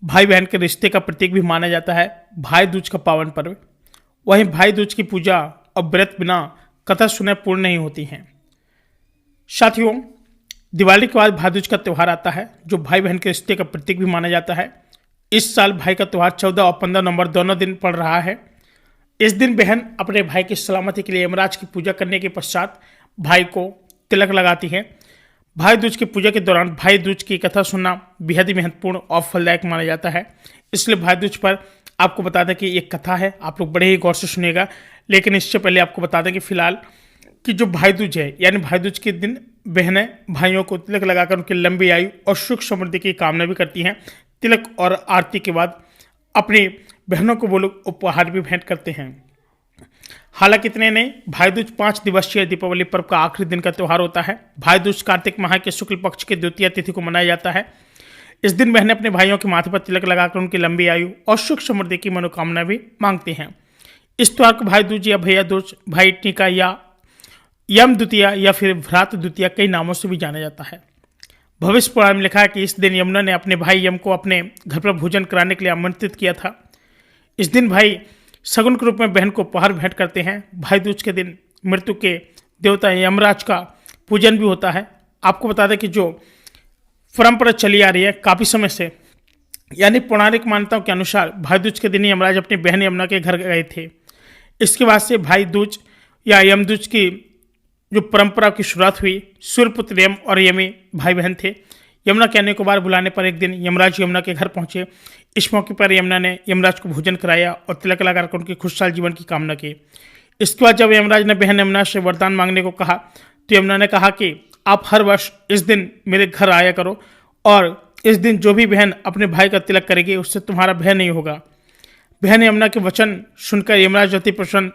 भाई बहन के रिश्ते का प्रतीक भी माना जाता है भाई दूज का पावन पर्व। वहीं भाई दूज की पूजा और व्रत बिना कथा सुने पूर्ण नहीं होती हैं। साथियों, दिवाली के बाद भाई दूज का त्यौहार आता है जो भाई बहन के रिश्ते का प्रतीक भी माना जाता है। इस साल भाई का त्यौहार 14 और 15 नवंबर दोनों दिन पड़ रहा है। इस दिन बहन अपने भाई की सलामती के लिए यमराज की पूजा करने के पश्चात भाई को तिलक लगाती है। भाई दूज की पूजा के दौरान भाई दूज की कथा सुनना बेहद ही महत्वपूर्ण और फलदायक माना जाता है। इसलिए भाई दूज पर आपको बता दें कि एक कथा है, आप लोग बड़े ही गौर से सुनिएगा। लेकिन इससे पहले आपको बता दें कि फिलहाल कि जो भाई दूज है यानी भाई दूज के दिन बहनें भाइयों को तिलक लगाकर उनकी लंबी आयु और सुख समृद्धि की कामना भी करती हैं। तिलक और आरती के बाद अपनी बहनों को वो लोग उपहार भी भेंट करते हैं। हालांकि इतने नहीं, भाई दूज 5 दिवसीय दीपावली पर्व का आखिरी दिन का त्यौहार होता है। भाई दूज कार्तिक माह के शुक्ल पक्ष की द्वितीय तिथि को मनाया जाता है। इस दिन बहनें अपने भाइयों के माथे पर तिलक लगाकर उनकी लंबी आयु और सुख समृद्धि की मनोकामना भी मांगती हैं। इस त्यौहार को भाई दूज या भैया दूज, भाई टीका या यम द्वितीया या फिर भ्रात द्वितीया कई नामों से भी जाना जाता है। भविष्य पुराण में लिखा है कि इस दिन यमुना ने अपने भाई यम को अपने घर पर भोजन कराने के लिए आमंत्रित किया था। इस दिन भाई सगुन के रूप में बहन को उपहार भेंट करते हैं। भाई दूज के दिन मृत्यु के देवता यमराज का पूजन भी होता है। आपको बता दें कि जो परंपरा चली आ रही है काफ़ी समय से, यानी पौराणिक मान्यताओं के अनुसार भाई दूज के दिन यमराज अपनी बहन यमुना के घर गए थे। इसके बाद से भाई दूज या यम दूज की जो परंपरा की शुरुआत हुई। सूर्यपुत्र यम और यमी भाई बहन थे। यमुना के अनेकों बार बुलाने पर एक दिन यमराज यमुना के घर पहुंचे। इस मौके पर यमुना ने यमराज को भोजन कराया और तिलक लगाकर उनकी खुशहाल जीवन की कामना की। इसके बाद जब यमराज ने बहन यमुना से वरदान मांगने को कहा तो यमुना ने कहा कि आप हर वर्ष इस दिन मेरे घर आया करो और इस दिन जो भी बहन अपने भाई का तिलक करेगी उससे तुम्हारा भय नहीं होगा। बहन यमुना के वचन सुनकर यमराज अति प्रसन्न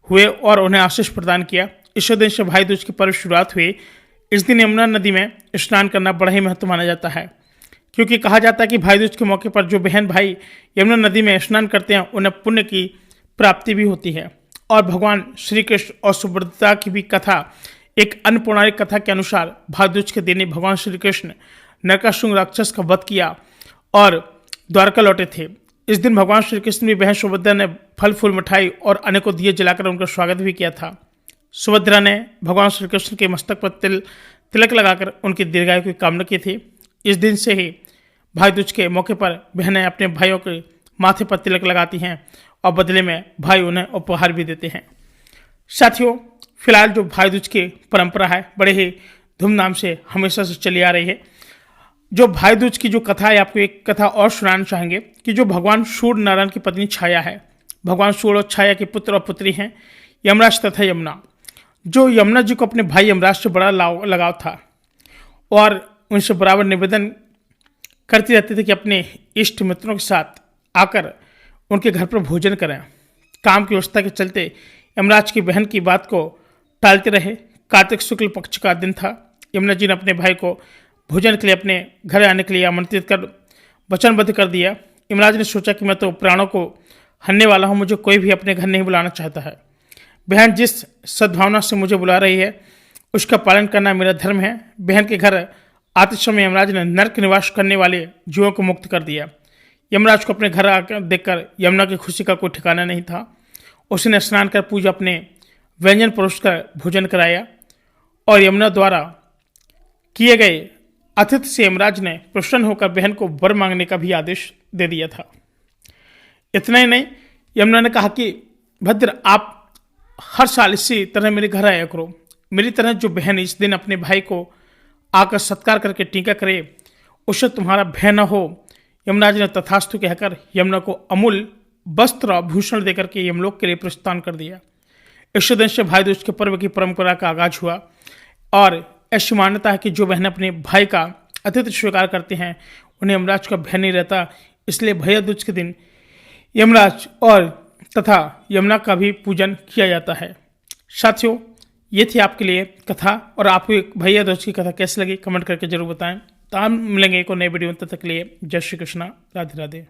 हुए और उन्हें आशीष प्रदान किया। इस दिन से भाई दूज की पर्व शुरुआत हुई। इस दिन यमुना नदी में स्नान करना बड़ा ही महत्व माना जाता है, क्योंकि कहा जाता है कि भाई दूज के मौके पर जो बहन भाई यमुना नदी में स्नान करते हैं उन्हें पुण्य की प्राप्ति भी होती है। और भगवान श्री कृष्ण और सुभद्रा की भी कथा, एक अन्य पौराणिक कथा के अनुसार भाई दूज के दिन ही भगवान श्री कृष्ण नरकासुर राक्षस का वध किया और द्वारका लौटे थे। इस दिन भगवान श्री कृष्ण की बहन सुभद्रा ने फल फूल मिठाई और अनेकों दिए जलाकर उनका स्वागत भी किया था। सुभद्रा ने भगवान श्री कृष्ण के मस्तक पर तिलक लगाकर उनकी दीर्घायु की कामना की थी। इस दिन से ही भाई दूज के मौके पर बहनें अपने भाइयों के माथे पर तिलक लगाती हैं और बदले में भाई उन्हें उपहार भी देते हैं। साथियों, फिलहाल जो भाई दूज की परंपरा है बड़े ही धूमधाम से हमेशा से चली आ रही है। जो भाई दूज की जो कथा है, आपको एक कथा और सुनाना चाहेंगे कि जो भगवान सूर्य नारायण की पत्नी छाया है, भगवान सूर्य और छाया के पुत्र और पुत्री हैं यमराज तथा यमुना। जो यमुना जी को अपने भाई यमराज से बड़ा लगाव था और उनसे बराबर निवेदन करती रहती थी कि अपने इष्ट मित्रों के साथ आकर उनके घर पर भोजन करें। काम की व्यवस्था के चलते यमराज की बहन की बात को टालते रहे। कार्तिक शुक्ल पक्ष का दिन था। यमुना जी ने अपने भाई को भोजन के लिए अपने घर आने के लिए आमंत्रित कर वचनबद्ध कर दिया। यमराज ने सोचा कि मैं तो प्राणों को हरने वाला हूँ, मुझे कोई भी अपने घर नहीं बुलाना चाहता है। बहन जिस सद्भावना से मुझे बुला रही है उसका पालन करना मेरा धर्म है। बहन के घर आते समय यमराज ने नरक निवास करने वाले जीवों को मुक्त कर दिया। यमराज को अपने घर आकर देखकर यमुना की खुशी का कोई ठिकाना नहीं था। उसने स्नान कर पूजा अपने व्यंजन परोस कर भोजन कराया और यमुना द्वारा किए गए आतिथ्य से यमराज ने प्रसन्न होकर बहन को वर मांगने का भी आदेश दे दिया था। इतना ही नहीं, यमुना ने कहा कि भद्र, आप हर साल इसी तरह मेरे घर आया करो। मेरी तरह जो बहन इस दिन अपने भाई को आकर सत्कार करके टीका करे उससे तुम्हारा भय न हो। यमराज ने तथास्तु कहकर यमुना को अमूल्य वस्त्र और भूषण देकर के यमलोक के लिए प्रस्थान कर दिया। इस दिन से भाई दूज के पर्व की परंपरा का आगाज हुआ और ऐसी मान्यता है कि जो बहन अपने भाई का अतिथि स्वीकार करते हैं उन्हें यमराज का भय नहीं रहता। इसलिए भैया दूज के दिन यमराज और तथा यमुना का भी पूजन किया जाता है। साथियों, ये थी आपके लिए कथा और आपको भैया दूज की कथा कैसी लगी कमेंट करके जरूर बताएं। तो हम मिलेंगे एक और नए वीडियो में, तब तक के लिए जय श्री कृष्णा, राधे राधे।